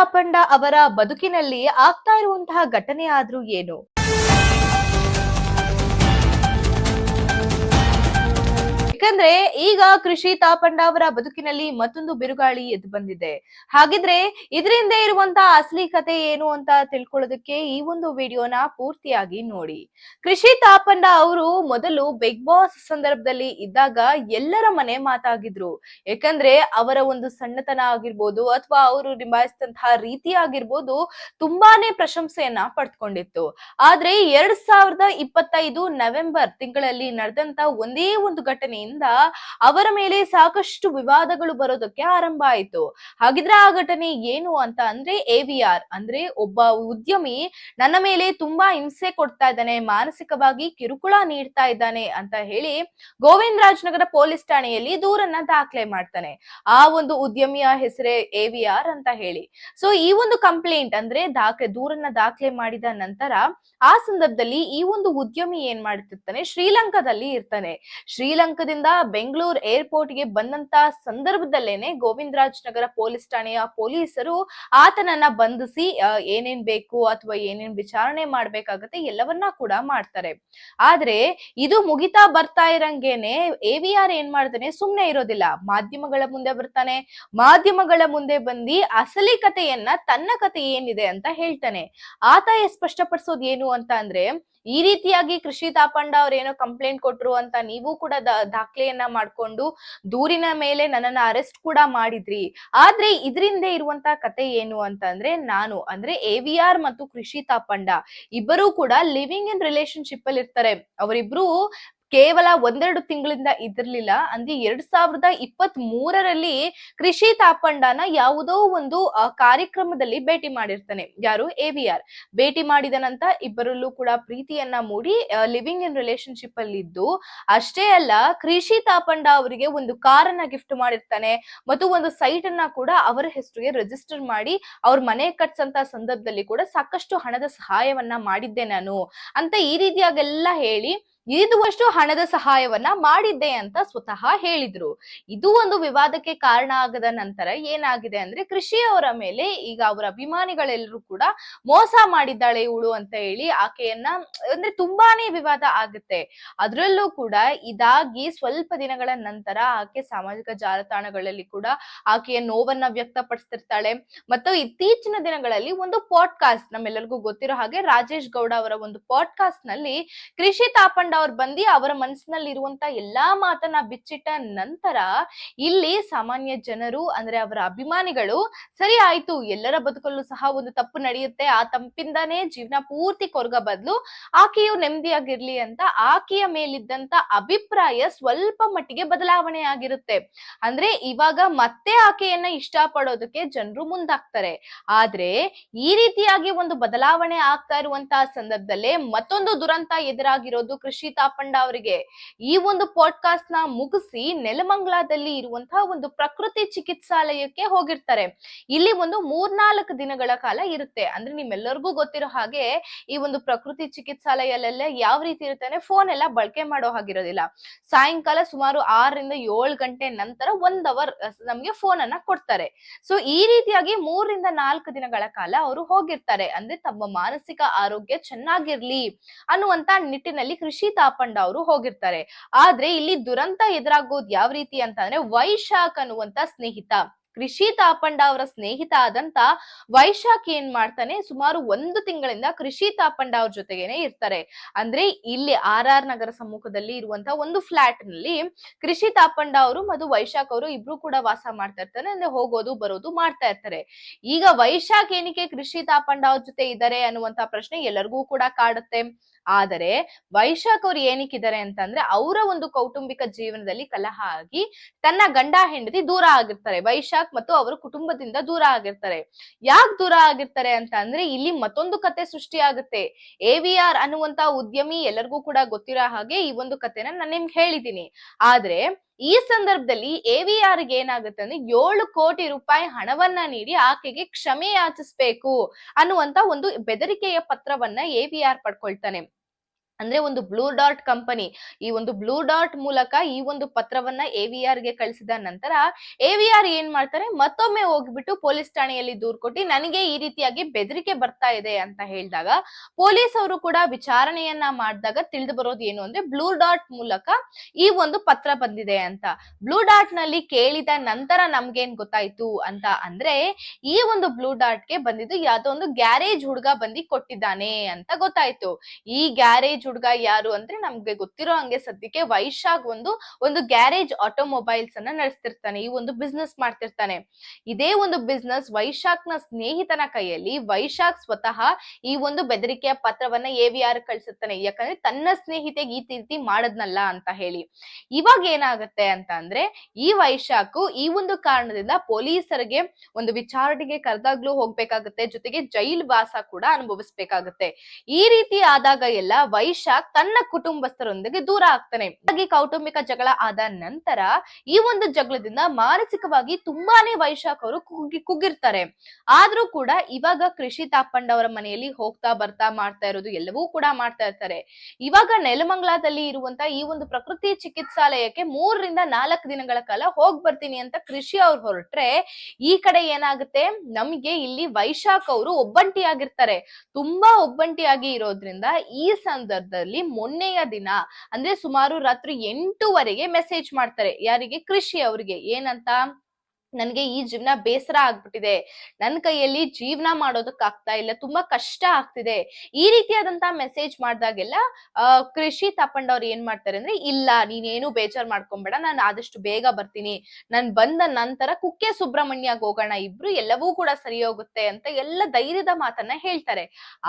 ತಾಪಂಡ ಅವರ ಬದುಕಿನಲ್ಲಿ ಆಗ್ತಾ ಇರುವಂತಹ ಘಟನೆ ಆದ್ರೂ ಏನು? ಯಾಕಂದ್ರೆ ಈಗ ಕೃಷಿ ತಾಪಂಡ ಅವರ ಬದುಕಿನಲ್ಲಿ ಮತ್ತೊಂದು ಬಿರುಗಾಳಿ ಎದ್ದು ಬಂದಿದೆ. ಹಾಗಿದ್ರೆ ಇದರಿಂದ ಇರುವಂತಹ ಅಸಲಿ ಕತೆ ಏನು ಅಂತ ತಿಳ್ಕೊಳ್ಳೋದಕ್ಕೆ ಈ ಒಂದು ವಿಡಿಯೋನ ಪೂರ್ತಿಯಾಗಿ ನೋಡಿ. ಕೃಷಿ ತಾಪಂಡ ಅವರು ಮೊದಲು ಬಿಗ್ ಬಾಸ್ ಸಂದರ್ಭದಲ್ಲಿ ಇದ್ದಾಗ ಎಲ್ಲರ ಮನೆ ಮಾತಾಗಿದ್ರು. ಯಾಕಂದ್ರೆ ಅವರ ಒಂದು ಸಣ್ಣತನ ಆಗಿರ್ಬೋದು ಅಥವಾ ಅವರು ನಿಭಾಯಿಸಿದಂತಹ ರೀತಿ ಆಗಿರ್ಬೋದು ತುಂಬಾನೇ ಪ್ರಶಂಸೆಯನ್ನ ಪಡ್ಕೊಂಡಿತ್ತು. ಆದ್ರೆ 2025 ನವೆಂಬರ್ ತಿಂಗಳಲ್ಲಿ ನಡೆದಂತ ಒಂದೇ ಒಂದು ಘಟನೆಯಿಂದ ಅವರ ಮೇಲೆ ಸಾಕಷ್ಟು ವಿವಾದಗಳು ಬರೋದಕ್ಕೆ ಆರಂಭ ಆಯಿತು. ಹಾಗಿದ್ರೆ ಆ ಘಟನೆ ಏನು ಅಂತ ಅಂದ್ರೆ AVR ಅಂದ್ರೆ ಒಬ್ಬ ಉದ್ಯಮಿ ನನ್ನ ಮೇಲೆ ತುಂಬಾ ಹಿಂಸೆ ಕೊಡ್ತಾ ಇದ್ದಾನೆ, ಮಾನಸಿಕವಾಗಿ ಕಿರುಕುಳ ನೀಡ್ತಾ ಇದ್ದಾನೆ ಅಂತ ಹೇಳಿ ಗೋವಿಂದರಾಜನಗರ ಪೊಲೀಸ್ ಠಾಣೆಯಲ್ಲಿ ದೂರನ್ನ ದಾಖಲೆ ಮಾಡ್ತಾನೆ. ಆ ಒಂದು ಉದ್ಯಮಿಯ ಹೆಸರೇ AVR ಅಂತ ಹೇಳಿ. ಸೊ ಈ ಒಂದು ಕಂಪ್ಲೇಂಟ್ ಅಂದ್ರೆ ದೂರನ್ನ ದಾಖಲೆ ಮಾಡಿದ ನಂತರ ಆ ಸಂದರ್ಭದಲ್ಲಿ ಈ ಒಂದು ಉದ್ಯಮಿ ಏನ್ ಮಾಡ್ತಿರ್ತಾನೆ, ಶ್ರೀಲಂಕಾದಲ್ಲಿ ಇರ್ತಾನೆ. ಶ್ರೀಲಂಕಾದಿಂದ ಬೆಂಗಳೂರು ಏರ್ಪೋರ್ಟ್ ಗೆ ಬಂದಂತ ಸಂದರ್ಭದಲ್ಲೇನೆ ಗೋವಿಂದರಾಜನಗರ ಪೊಲೀಸ್ ಠಾಣೆಯ ಪೊಲೀಸರು ಆತನನ್ನ ಬಂಧಿಸಿ ಏನೇನ್ ಬೇಕು ಅಥವಾ ಏನೇನ್ ವಿಚಾರಣೆ ಮಾಡ್ಬೇಕಾಗತ್ತೆ ಎಲ್ಲವನ್ನ ಕೂಡ ಮಾಡ್ತಾರೆ. ಆದ್ರೆ ಇದು ಮುಗಿತಾ ಬರ್ತಾ ಇರಂಗೇನೆ AVR ಏನ್ ಮಾಡ್ತಾನೆ, ಸುಮ್ನೆ ಇರೋದಿಲ್ಲ, ಮಾಧ್ಯಮಗಳ ಮುಂದೆ ಬರ್ತಾನೆ. ಮಾಧ್ಯಮಗಳ ಮುಂದೆ ಬಂದು ಅಸಲಿ ಕಥೆಯನ್ನ, ತನ್ನ ಕಥೆ ಏನಿದೆ ಅಂತ ಹೇಳ್ತಾನೆ. ಆತ ಸ್ಪಷ್ಟಪಡಿಸೋದು ಏನು ಅಂತ ಅಂದ್ರೆ, ಈ ರೀತಿಯಾಗಿ ಕೃಷಿ ತಾಪಂಡ ಅವ್ರ ಏನೋ ಕಂಪ್ಲೇಂಟ್ ಕೊಟ್ರು ಅಂತ ನೀವು ಕೂಡ ದಾಖಲೆಯನ್ನ ಮಾಡ್ಕೊಂಡು ದೂರಿನ ಮೇಲೆ ನನ್ನನ್ನ ಅರೆಸ್ಟ್ ಕೂಡ ಮಾಡಿದ್ರಿ. ಆದ್ರೆ ಇದರಿಂದ ಇರುವಂತ ಕತೆ ಏನು ಅಂತ ಅಂದ್ರೆ, ನಾನು ಅಂದ್ರೆ AVR ಮತ್ತು ಕೃಷಿ ತಾಪಂಡ ಇಬ್ಬರೂ ಕೂಡ ಲಿವಿಂಗ್ ಇನ್ ರಿಲೇಶನ್ಶಿಪ್ ಅಲ್ಲಿ ಇರ್ತಾರೆ. ಅವರಿಬ್ರು ಕೇವಲ ಒಂದೆರಡು ತಿಂಗಳಿಂದ ಇದಿರ್ಲಿಲ್ಲ. ಅಂದ್ರೆ 2023ರಲ್ಲಿ ಕೃಷಿ ತಾಪಂಡನ ಯಾವುದೋ ಒಂದು ಕಾರ್ಯಕ್ರಮದಲ್ಲಿ ಭೇಟಿ ಮಾಡಿರ್ತಾನೆ. ಯಾರು? AVR. ಭೇಟಿ ಮಾಡಿದ ನಂತರ ಇಬ್ಬರಲ್ಲೂ ಕೂಡ ಪ್ರೀತಿಯನ್ನ ಮೂಡಿ ಲಿವಿಂಗ್ ಇನ್ ರಿಲೇಶನ್ಶಿಪ್ ಅಲ್ಲಿ ಇದ್ದು, ಅಷ್ಟೇ ಅಲ್ಲ ಕೃಷಿ ತಾಪಂಡ ಅವರಿಗೆ ಒಂದು ಕಾರನ್ನ ಗಿಫ್ಟ್ ಮಾಡಿರ್ತಾನೆ ಮತ್ತು ಒಂದು ಸೈಟ್ ಅನ್ನ ಕೂಡ ಅವರ ಹೆಸರಿಗೆ ರಿಜಿಸ್ಟರ್ ಮಾಡಿ ಅವ್ರ ಮನೆ ಕಟ್ಸಂತ ಸಂದರ್ಭದಲ್ಲಿ ಕೂಡ ಸಾಕಷ್ಟು ಹಣದ ಸಹಾಯವನ್ನ ಮಾಡಿದ್ದೆ ನಾನು ಅಂತ ಈ ರೀತಿಯಾಗೆಲ್ಲ ಹೇಳಿ ಇದುವಷ್ಟು ಹಣದ ಸಹಾಯವನ್ನ ಮಾಡಿದ್ದೆ ಅಂತ ಸ್ವತಃ ಹೇಳಿದ್ರು. ಇದು ಒಂದು ವಿವಾದಕ್ಕೆ ಕಾರಣ ಆಗದ ನಂತರ ಏನಾಗಿದೆ ಅಂದ್ರೆ, ಕೃಷಿ ಅವರ ಮೇಲೆ ಈಗ ಅವರ ಅಭಿಮಾನಿಗಳೆಲ್ಲರೂ ಕೂಡ ಮೋಸ ಮಾಡಿದ್ದಾಳೆ ಇವಳು ಅಂತ ಹೇಳಿ ಆಕೆಯನ್ನ ಅಂದ್ರೆ ತುಂಬಾನೇ ವಿವಾದ ಆಗುತ್ತೆ. ಅದ್ರಲ್ಲೂ ಕೂಡ ಇದಾಗಿ ಸ್ವಲ್ಪ ದಿನಗಳ ನಂತರ ಆಕೆ ಸಾಮಾಜಿಕ ಜಾಲತಾಣಗಳಲ್ಲಿ ಕೂಡ ಆಕೆಯ ನೋವನ್ನ ವ್ಯಕ್ತಪಡಿಸ್ತಿರ್ತಾಳೆ. ಮತ್ತು ಇತ್ತೀಚಿನ ದಿನಗಳಲ್ಲಿ ಒಂದು ಪಾಡ್ಕಾಸ್ಟ್, ನಮ್ಮೆಲ್ಲರಿಗೂ ಗೊತ್ತಿರೋ ಹಾಗೆ ರಾಜೇಶ್ ಗೌಡ ಅವರ ಒಂದು ಪಾಡ್ಕಾಸ್ಟ್ ನಲ್ಲಿ ಕೃಷಿ ತಾಪಂಡ ಅವ್ರು ಬಂದು ಅವರ ಮನಸ್ಸಿನಲ್ಲಿ ಇರುವಂತ ಎಲ್ಲಾ ಮಾತನ್ನ ಬಿಚ್ಚಿಟ್ಟ ನಂತರ ಇಲ್ಲಿ ಸಾಮಾನ್ಯ ಜನರು ಅಂದ್ರೆ ಅವರ ಅಭಿಮಾನಿಗಳು, ಸರಿ ಆಯ್ತು ಎಲ್ಲರ ಬದುಕಲ್ಲೂ ಸಹ ಒಂದು ತಪ್ಪು ನಡೆಯುತ್ತೆ, ಆ ತಪ್ಪಿಂದಾನೇ ಜೀವನ ಪೂರ್ತಿ ಕೊರಗ ಬದಲು ಆಕೆಯು ನೆಮ್ಮದಿಯಾಗಿರ್ಲಿ ಅಂತ ಆಕೆಯ ಮೇಲಿದ್ದಂತ ಅಭಿಪ್ರಾಯ ಸ್ವಲ್ಪ ಮಟ್ಟಿಗೆ ಬದಲಾವಣೆ ಆಗಿರುತ್ತೆ. ಅಂದ್ರೆ ಇವಾಗ ಮತ್ತೆ ಆಕೆಯನ್ನ ಇಷ್ಟ ಪಡೋದಕ್ಕೆ ಜನರು ಮುಂದಾಗ್ತಾರೆ. ಆದ್ರೆ ಈ ರೀತಿಯಾಗಿ ಒಂದು ಬದಲಾವಣೆ ಆಗ್ತಾ ಇರುವಂತಹ ಸಂದರ್ಭದಲ್ಲೇ ಮತ್ತೊಂದು ದುರಂತ ಎದುರಾಗಿರೋದು ಕೃಷಿ ತಾಪಂಡ ಅವರಿಗೆ. ಈ ಒಂದು ಪಾಡ್ಕಾಸ್ಟ್ ನ ಮುಗಿಸಿ ನೆಲಮಂಗಲದಲ್ಲಿ ಇರುವಂತಹ ಒಂದು ಪ್ರಕೃತಿ ಚಿಕಿತ್ಸಾಲಯಕ್ಕೆ ಹೋಗಿರ್ತಾರೆ. ಇಲ್ಲಿ ಒಂದು 3-4 ದಿನಗಳ ಕಾಲ ಇರುತ್ತೆ. ಅಂದ್ರೆ ನಿಮ್ಮೆಲ್ಲರಿಗೂ ಗೊತ್ತಿರೋ ಹಾಗೆ ಈ ಒಂದು ಪ್ರಕೃತಿ ಚಿಕಿತ್ಸಾಲಯಲ್ಲೆಲ್ಲ ಯಾವ ರೀತಿ ಇರುತ್ತೆ, ಫೋನ್ ಎಲ್ಲ ಬಳಕೆ ಮಾಡೋ ಹಾಗಿರೋದಿಲ್ಲ. ಸಾಯಂಕಾಲ ಸುಮಾರು 6ರಿಂದ 7 ಗಂಟೆ ನಂತರ 1 ಅವರ್ ನಮ್ಗೆ ಫೋನ್ ಅನ್ನ ಕೊಡ್ತಾರೆ. ಸೊ ಈ ರೀತಿಯಾಗಿ 3-4 ದಿನಗಳ ಕಾಲ ಅವರು ಹೋಗಿರ್ತಾರೆ. ಅಂದ್ರೆ ತಮ್ಮ ಮಾನಸಿಕ ಆರೋಗ್ಯ ಚೆನ್ನಾಗಿರ್ಲಿ ಅನ್ನುವಂತ ನಿಟ್ಟಿನಲ್ಲಿ ಕೃಷಿ ತಾಪಂಡ ಅವರು ಹೋಗಿರ್ತಾರೆ. ಆದ್ರೆ ಇಲ್ಲಿ ದುರಂತ ಎದುರಾಗೋದು ಯಾವ ರೀತಿ ಅಂತ ಅಂದ್ರೆ, ವೈಶಾಖ್ ಅನ್ನುವಂತ ಸ್ನೇಹಿತ, ಕೃಷಿ ತಾಪಂಡ ಅವರ ಸ್ನೇಹಿತ ಆದಂತ ವೈಶಾಖ್ ಏನ್ ಮಾಡ್ತಾನೆ, ಸುಮಾರು 1 ತಿಂಗಳಿಂದ ಕೃಷಿ ತಾಪಂಡ ಅವ್ರ ಜೊತೆಗೇನೆ ಇರ್ತಾರೆ. ಅಂದ್ರೆ ಇಲ್ಲಿ RR ನಗರ ಸಮ್ಮುಖದಲ್ಲಿ ಇರುವಂತ ಒಂದು ಫ್ಲಾಟ್ ನಲ್ಲಿ ಕೃಷಿ ತಾಪಂಡ ಅವರು ಮತ್ತು ವೈಶಾಖ್ ಅವರು ಇಬ್ರು ಕೂಡ ವಾಸ ಮಾಡ್ತಾ ಇರ್ತಾರೆ. ಅಂದ್ರೆ ಹೋಗೋದು ಬರೋದು ಮಾಡ್ತಾ ಇರ್ತಾರೆ. ಈಗ ವೈಶಾಖ್ ಏನಕ್ಕೆ ಕೃಷಿ ತಾಪಂಡ ಅವ್ರ ಜೊತೆ ಇದ್ದಾರೆ ಅನ್ನುವಂತ ಪ್ರಶ್ನೆ ಎಲ್ಲರಿಗೂ ಕೂಡ ಕಾಡುತ್ತೆ. ಆದರೆ ವೈಶಾಖ್ ಅವ್ರು ಏನಕ್ಕಿದ್ದಾರೆ ಅಂತಂದ್ರೆ, ಅವರ ಒಂದು ಕೌಟುಂಬಿಕ ಜೀವನದಲ್ಲಿ ಕಲಹ ಆಗಿ ತನ್ನ ಗಂಡ ಹೆಂಡತಿ ದೂರ ಆಗಿರ್ತಾರೆ. ವೈಶಾಖ್ ಮತ್ತು ಅವರ ಕುಟುಂಬದಿಂದ ದೂರ ಆಗಿರ್ತಾರೆ. ಯಾಕೆ ದೂರ ಆಗಿರ್ತಾರೆ ಅಂತ ಅಂದ್ರೆ, ಇಲ್ಲಿ ಮತ್ತೊಂದು ಕತೆ ಸೃಷ್ಟಿ ಆಗುತ್ತೆ. AVR ಅನ್ನುವಂತ ಉದ್ಯಮಿ ಎಲ್ಲರಿಗೂ ಕೂಡ ಗೊತ್ತಿರೋ ಹಾಗೆ ಈ ಒಂದು ಕಥೆನ ನಾನು ನಿಮ್ಗೆ ಹೇಳಿದ್ದೀನಿ. ಆದ್ರೆ ಈ ಸಂದರ್ಭದಲ್ಲಿ AVR ಗೆ ಏನಾಗುತ್ತೆ ಅಂದ್ರೆ, 7 ಕೋಟಿ ರೂಪಾಯಿ ಹಣವನ್ನ ನೀಡಿ ಆಕೆಗೆ ಕ್ಷಮೆ ಯಾಚಿಸ್ಬೇಕು ಅನ್ನುವಂತ ಒಂದು ಬೆದರಿಕೆಯ ಪತ್ರವನ್ನ AVR ಪಡ್ಕೊಳ್ತಾನೆ. ಅಂದ್ರೆ ಒಂದು ಬ್ಲೂ ಡಾಟ್ ಕಂಪನಿ, ಈ ಒಂದು ಬ್ಲೂ ಡಾಟ್ ಮೂಲಕ ಈ ಒಂದು ಪತ್ರವನ್ನ AVR ಗೆ ಕಳಿಸಿದ ನಂತರ AVR ಏನ್ ಮಾಡ್ತಾರೆ, ಮತ್ತೊಮ್ಮೆ ಹೋಗ್ಬಿಟ್ಟು ಪೊಲೀಸ್ ಠಾಣೆಯಲ್ಲಿ ದೂರ್ ಕೊಟ್ಟು ನನಗೆ ಈ ರೀತಿಯಾಗಿ ಬೆದರಿಕೆ ಬರ್ತಾ ಇದೆ ಅಂತ ಹೇಳಿದಾಗ ಪೊಲೀಸ್ ಅವರು ಕೂಡ ವಿಚಾರಣೆಯನ್ನ ಮಾಡಿದಾಗ ತಿಳಿದು ಬರೋದು ಏನು ಅಂದ್ರೆ ಬ್ಲೂ ಡಾಟ್ ಮೂಲಕ ಈ ಒಂದು ಪತ್ರ ಬಂದಿದೆ ಅಂತ. ಬ್ಲೂ ಡಾಟ್ ನಲ್ಲಿ ಕೇಳಿದ ನಂತರ ನಮ್ಗೇನ್ ಗೊತ್ತಾಯ್ತು ಅಂತ ಅಂದ್ರೆ ಈ ಒಂದು ಬ್ಲೂ ಡಾಟ್ ಗೆ ಬಂದಿದ್ದು ಯಾವ್ದೋ ಒಂದು ಗ್ಯಾರೇಜ್ ಹುಡುಗ ಬಂದಿ ಕೊಟ್ಟಿದ್ದಾನೆ ಅಂತ ಗೊತ್ತಾಯ್ತು. ಈ ಗ್ಯಾರೇಜ್ ಹುಡುಗ ಯಾರು ಅಂದ್ರೆ ನಮ್ಗೆ ಗೊತ್ತಿರೋ ಹಂಗೆ ಸದ್ಯಕ್ಕೆ ವೈಶಾಖ್ ಒಂದು ಗ್ಯಾರೇಜ್ ಆಟೋಮೊಬೈಲ್ಸ್ ಅನ್ನ ನಡೆಸ್ತಿರ್ತಾನೆ, ಈ ಒಂದು ಬಿಸ್ನೆಸ್ ಮಾಡ್ತಿರ್ತಾನೆ. ಇದೇ ಒಂದು ಬಿಸ್ನೆಸ್ ವೈಶಾಖ್ ನ ಸ್ನೇಹಿತನ ಕೈಯಲ್ಲಿ ವೈಶಾಖ್ ಸ್ವತಃ ಈ ಒಂದು ಬೆದರಿಕೆಯ ಪತ್ರವನ್ನ AVR ಕಳ್ಸಿರ್ತಾನೆ, ಯಾಕಂದ್ರೆ ತನ್ನ ಸ್ನೇಹಿತೆಗೆ ಈ ರೀತಿ ಮಾಡದ್ನಲ್ಲ ಅಂತ ಹೇಳಿ. ಇವಾಗ ಏನಾಗುತ್ತೆ ಅಂತ ಅಂದ್ರೆ ಈ ವೈಶಾಖ್ ಈ ಒಂದು ಕಾರಣದಿಂದ ಪೊಲೀಸರಿಗೆ ಒಂದು ವಿಚಾರಣೆಗೆ ಕರೆದಾಗ್ಲೂ ಹೋಗ್ಬೇಕಾಗತ್ತೆ, ಜೊತೆಗೆ ಜೈಲ್ ವಾಸ ಕೂಡ ಅನುಭವಿಸ್ಬೇಕಾಗತ್ತೆ. ಈ ರೀತಿ ಆದಾಗ ಎಲ್ಲ ವೈಶಾಖ್ ತನ್ನ ಕುಟುಂಬಸ್ಥರೊಂದಿಗೆ ದೂರ ಆಗ್ತಾನೆ. ಹಾಗಾಗಿ ಕೌಟುಂಬಿಕ ಜಗಳ ಆದ ನಂತರ ಈ ಒಂದು ಜಗಳದಿಂದ ಮಾನಸಿಕವಾಗಿ ತುಂಬಾನೇ ವೈಶಾಖ್ ಅವರು ಕುಗ್ಗಿರ್ತಾರೆ. ಆದ್ರೂ ಕೂಡ ಇವಾಗ ಕೃಷಿ ತಾಪಂಡ ಅವರ ಮನೆಯಲ್ಲಿ ಹೋಗ್ತಾ ಬರ್ತಾ ಮಾಡ್ತಾ ಇರೋದು ಎಲ್ಲವೂ ಕೂಡ ಮಾಡ್ತಾ ಇರ್ತಾರೆ. ಇವಾಗ ನೆಲಮಂಗಲದಲ್ಲಿ ಇರುವಂತ ಈ ಒಂದು ಪ್ರಕೃತಿ ಚಿಕಿತ್ಸಾಲಯಕ್ಕೆ 3 ರಿಂದ 4 ದಿನಗಳ ಕಾಲ ಹೋಗ್ ಬರ್ತೀನಿ ಅಂತ ಕೃಷಿ ಅವ್ರು ಹೊರಟ್ರೆ, ಈ ಕಡೆ ಏನಾಗುತ್ತೆ, ನಮ್ಗೆ ಇಲ್ಲಿ ವೈಶಾಖ್ ಅವರು ಒಬ್ಬಂಟಿಯಾಗಿರ್ತಾರೆ. ತುಂಬಾ ಒಬ್ಬಂಟಿಯಾಗಿ ಇರೋದ್ರಿಂದ ಈ ಸಂದರ್ಭದಲ್ಲಿ ಮೊನ್ನೆಯ ದಿನ ಅಂದ್ರೆ ಸುಮಾರು ರಾತ್ರಿ 8 ಮೆಸೇಜ್ ಮಾಡ್ತಾರೆ. ಯಾರಿಗೆ? ಕೃಷಿ ಅವ್ರಿಗೆ. ಏನಂತ, ನನ್ಗೆ ಈ ಜೀವನ ಬೇಸರ ಆಗ್ಬಿಟ್ಟಿದೆ, ನನ್ ಕೈಯಲ್ಲಿ ಜೀವನ ಮಾಡೋದಕ್ ಆಗ್ತಾ ಇಲ್ಲ, ತುಂಬಾ ಕಷ್ಟ ಆಗ್ತಿದೆ. ಈ ರೀತಿಯಾದಂತ ಮೆಸೇಜ್ ಮಾಡ್ದಾಗೆಲ್ಲ ಕೃಷಿ ತಾಪಂಡವ್ರು ಏನ್ ಮಾಡ್ತಾರೆ ಅಂದ್ರೆ, ಇಲ್ಲ ನೀನೇನು ಬೇಜಾರ್ ಮಾಡ್ಕೊಂಬೇಡ, ನಾನು ಆದಷ್ಟು ಬೇಗ ಬರ್ತೀನಿ, ನಾನ್ ಬಂದ ನಂತರ ಕುಕ್ಕೆ ಸುಬ್ರಹ್ಮಣ್ಯಗ್ ಹೋಗೋಣ ಇಬ್ರು, ಎಲ್ಲವೂ ಕೂಡ ಸರಿ ಹೋಗುತ್ತೆ ಅಂತ ಎಲ್ಲ ಧೈರ್ಯದ ಮಾತನ್ನ ಹೇಳ್ತಾರೆ.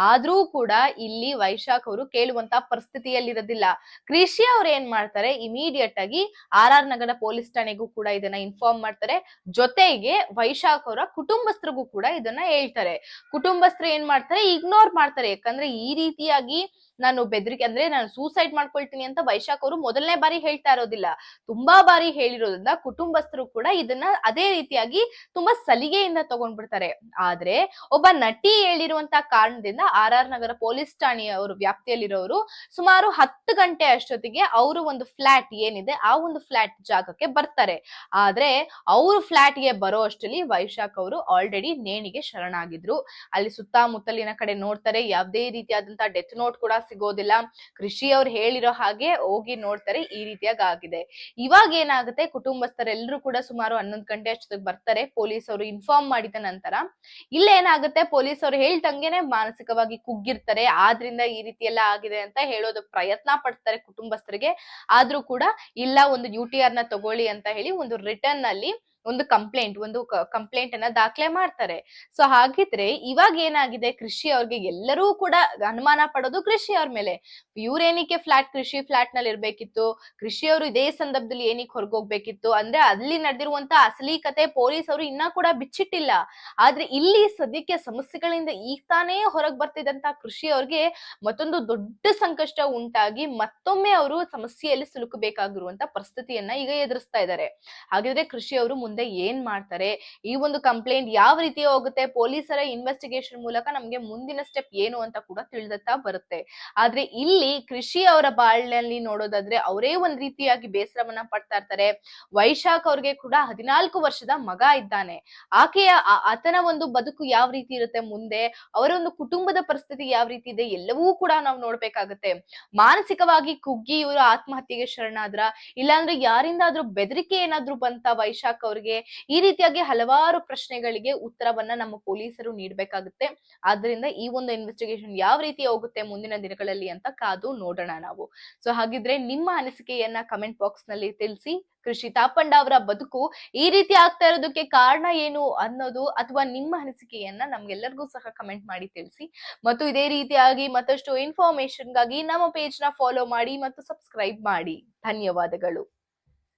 ಆದ್ರೂ ಕೂಡ ಇಲ್ಲಿ ವೈಶಾಖ್ ಅವರು ಕೇಳುವಂತ ಪರಿಸ್ಥಿತಿಯಲ್ಲಿರೋದಿಲ್ಲ. ಕೃಷಿ ಅವ್ರು ಏನ್ ಮಾಡ್ತಾರೆ, ಇಮಿಡಿಯೇಟ್ ಆಗಿ RR ನಗರ ಪೊಲೀಸ್ ಠಾಣೆಗೂ ಕೂಡ ಇದನ್ನ ಇನ್ಫಾರ್ಮ್ ಮಾಡ್ತಾರೆ. ಜೊತೆಗೆ ವೈಶಾಖ್ ಅವರ ಕುಟುಂಬಸ್ಥರಿಗೂ ಕೂಡ ಇದನ್ನ ಹೇಳ್ತಾರೆ. ಕುಟುಂಬಸ್ಥರು ಏನ್ ಮಾಡ್ತಾರೆ, ಇಗ್ನೋರ್ ಮಾಡ್ತಾರೆ. ಯಾಕಂದ್ರೆ ಈ ರೀತಿಯಾಗಿ ನಾನು ಬೆದರಿಕೆ ಅಂದ್ರೆ ನಾನು ಸೂಸೈಡ್ ಮಾಡ್ಕೊಳ್ತೀನಿ ಅಂತ ವೈಶಾಖ್ ಅವರು ಮೊದಲನೇ ಬಾರಿ ಹೇಳ್ತಾ ಇರೋದಿಲ್ಲ, ತುಂಬಾ ಬಾರಿ ಹೇಳಿರೋದ್ರಿಂದ ಕುಟುಂಬಸ್ಥರು ಕೂಡ ಇದನ್ನ ಅದೇ ರೀತಿಯಾಗಿ ತುಂಬಾ ಸಲಿಗೆಯಿಂದ ತಗೊಂಡ್ಬಿಡ್ತಾರೆ. ಆದ್ರೆ ಒಬ್ಬ ನಟಿ ಹೇಳಿರುವಂತ ಕಾರಣದಿಂದ RR ನಗರ ಪೊಲೀಸ್ ಠಾಣೆಯವರು ವ್ಯಾಪ್ತಿಯಲ್ಲಿರೋರು ಸುಮಾರು 10 ಗಂಟೆ ಅಷ್ಟೊತ್ತಿಗೆ ಅವರು ಒಂದು ಫ್ಲಾಟ್ ಏನಿದೆ ಆ ಒಂದು ಫ್ಲಾಟ್ ಜಾಗಕ್ಕೆ ಬರ್ತಾರೆ. ಆದ್ರೆ ಅವರು ಫ್ಲಾಟ್ ಗೆ ಬರೋ ಅಷ್ಟರಲ್ಲಿ ವೈಶಾಖ್ ಅವರು ಆಲ್ರೆಡಿ ನೇಣಿಗೆ ಶರಣಾಗಿದ್ರು. ಅಲ್ಲಿ ಸುತ್ತಮುತ್ತಲಿನ ಕಡೆ ನೋಡ್ತಾರೆ, ಯಾವುದೇ ರೀತಿಯಾದಂತಹ ಡೆತ್ ನೋಟ್ ಕೂಡ ಸಿಗೋದಿಲ್ಲ. ಕೃಷಿ ಅವ್ರು ಹೇಳಿರೋ ಹಾಗೆ ಹೋಗಿ ನೋಡ್ತಾರೆ, ಈ ರೀತಿಯಾಗಿ ಆಗಿದೆ. ಇವಾಗ ಏನಾಗುತ್ತೆ, ಕುಟುಂಬಸ್ಥರೆಲ್ಲರೂ ಕೂಡ ಸುಮಾರು 11 ಗಂಟೆ ಅಷ್ಟೊತ್ತಿಗೆ ಬರ್ತಾರೆ. ಪೊಲೀಸ್ ಅವರು ಇನ್ಫಾರ್ಮ್ ಮಾಡಿದ ನಂತರ ಇಲ್ಲೇನಾಗುತ್ತೆ, ಪೊಲೀಸ್ ಅವ್ರು ಹೇಳ್ದಂಗೆನೆ ಮಾನಸಿಕವಾಗಿ ಕುಗ್ಗಿರ್ತಾರೆ. ಆದ್ರಿಂದ ಈ ರೀತಿ ಎಲ್ಲ ಆಗಿದೆ ಅಂತ ಹೇಳೋದಕ್ಕೆ ಪ್ರಯತ್ನ ಪಡ್ತಾರೆ ಕುಟುಂಬಸ್ಥರಿಗೆ. ಆದ್ರೂ ಕೂಡ ಇಲ್ಲ, ಒಂದು UTR ನ ತಗೊಳ್ಳಿ ಅಂತ ಹೇಳಿ ಒಂದು ರಿಟರ್ನ್ ಅಲ್ಲಿ ಒಂದು ಕಂಪ್ಲೇಂಟ್ ಅನ್ನ ದಾಖಲೆ ಮಾಡ್ತಾರೆ. ಸೊ ಹಾಗಿದ್ರೆ ಇವಾಗ ಏನಾಗಿದೆ, ಕೃಷಿ ಅವ್ರಿಗೆ ಎಲ್ಲರೂ ಕೂಡ ಅನುಮಾನ ಪಡೋದು ಕೃಷಿ ಅವ್ರ ಮೇಲೆ. ಇವ್ರೇನಿಕ್ಕೆ ಕೃಷಿ ಫ್ಲಾಟ್ ನಲ್ಲಿ ಇರ್ಬೇಕಿತ್ತು, ಕೃಷಿ ಅವರು ಇದೇ ಸಂದರ್ಭದಲ್ಲಿ ಏನಕ್ಕೆ ಹೊರಗೋಗ್ಬೇಕಿತ್ತು ಅಂದ್ರೆ ಅಲ್ಲಿ ನಡೆದಿರುವಂತ ಅಸಲಿ ಕತೆ ಪೊಲೀಸ್ ಅವರು ಇನ್ನ ಕೂಡ ಬಿಚ್ಚಿಟ್ಟಿಲ್ಲ. ಆದ್ರೆ ಇಲ್ಲಿ ಸದ್ಯಕ್ಕೆ ಸಮಸ್ಯೆಗಳಿಂದ ಈಗ ತಾನೇ ಹೊರಗ್ ಬರ್ತಿದ್ದಂತ ಕೃಷಿ ಅವ್ರಿಗೆ ಮತ್ತೊಂದು ದೊಡ್ಡ ಸಂಕಷ್ಟ ಉಂಟಾಗಿ ಮತ್ತೊಮ್ಮೆ ಅವರು ಸಮಸ್ಯೆಯಲ್ಲಿ ಸಿಲುಕಬೇಕಾಗಿರುವಂತ ಪರಿಸ್ಥಿತಿಯನ್ನ ಈಗ ಎದುರಿಸ್ತಾ ಇದ್ದಾರೆ. ಹಾಗಿದ್ರೆ ಕೃಷಿ ಅವರು ಮುಂದೆ ಏನ್ ಮಾಡ್ತಾರೆ, ಈ ಒಂದು ಕಂಪ್ಲೇಂಟ್ ಯಾವ ರೀತಿ ಹೋಗುತ್ತೆ, ಪೊಲೀಸರ ಇನ್ವೆಸ್ಟಿಗೇಷನ್ ಮೂಲಕ ನಮ್ಗೆ ಮುಂದಿನ ಸ್ಟೆಪ್ ಏನು ಅಂತ ಕೂಡ ತಿಳಿದತ್ತಾ ಬರುತ್ತೆ. ಆದ್ರೆ ಇಲ್ಲಿ ಕೃಷಿ ಅವರ ಬಾಳ್ನಲ್ಲಿ ನೋಡೋದಾದ್ರೆ ಅವರೇ ಒಂದ್ ರೀತಿಯಾಗಿ ಬೇಸರವನ್ನ ಪಡ್ತಾ ಇರ್ತಾರೆ. ವೈಶಾಖ್ ಅವ್ರಿಗೆ ಕೂಡ 14 ವರ್ಷದ ಮಗ ಇದ್ದಾನೆ. ಆತನ ಒಂದು ಬದುಕು ಯಾವ ರೀತಿ ಇರುತ್ತೆ ಮುಂದೆ, ಅವರ ಒಂದು ಕುಟುಂಬದ ಪರಿಸ್ಥಿತಿ ಯಾವ ರೀತಿ ಇದೆ, ಎಲ್ಲವೂ ಕೂಡ ನಾವು ನೋಡ್ಬೇಕಾಗತ್ತೆ. ಮಾನಸಿಕವಾಗಿ ಕುಗ್ಗಿ ಇವರು ಆತ್ಮಹತ್ಯೆಗೆ ಶರಣಾದ್ರ, ಇಲ್ಲಾಂದ್ರೆ ಯಾರಿಂದಾದ್ರೂ ಬೆದರಿಕೆ ಏನಾದ್ರೂ ಬಂತ ವೈಶಾಖ್ ಅವ್ರಿಗೆ, ಈ ರೀತಿಯಾಗಿ ಹಲವಾರು ಪ್ರಶ್ನೆಗಳಿಗೆ ಉತ್ತರವನ್ನ ನಮ್ಮ ಪೊಲೀಸರು ನೀಡಬೇಕಾಗುತ್ತೆ. ಆದ್ರಿಂದ ಈ ಒಂದು ಇನ್ವೆಸ್ಟಿಗೇಷನ್ ಯಾವ ರೀತಿ ಹೋಗುತ್ತೆ ಮುಂದಿನ ದಿನಗಳಲ್ಲಿ ಅಂತ ಕಾದು ನೋಡೋಣ ನಾವು. ಸೊ ಹಾಗಿದ್ರೆ ನಿಮ್ಮ ಅನಿಸಿಕೆಯನ್ನ ಕಮೆಂಟ್ ಬಾಕ್ಸ್ ನಲ್ಲಿ ತಿಳಿಸಿ. ಕೃಷಿ ತಾಪಂಡ ಅವರ ಬದುಕು ಈ ರೀತಿ ಆಗ್ತಾ ಇರೋದಕ್ಕೆ ಕಾರಣ ಏನು ಅನ್ನೋದು ಅಥವಾ ನಿಮ್ಮ ಅನಿಸಿಕೆಯನ್ನ ನಮ್ಗೆಲ್ಲರಿಗೂ ಸಹ ಕಮೆಂಟ್ ಮಾಡಿ ತಿಳಿಸಿ. ಮತ್ತು ಇದೇ ರೀತಿಯಾಗಿ ಮತ್ತಷ್ಟು ಇನ್ಫಾರ್ಮೇಶನ್ ಗಾಗಿ ನಮ್ಮ ಪೇಜ್ ನ ಫಾಲೋ ಮಾಡಿ ಮತ್ತು ಸಬ್ಸ್ಕ್ರೈಬ್ ಮಾಡಿ. ಧನ್ಯವಾದಗಳು.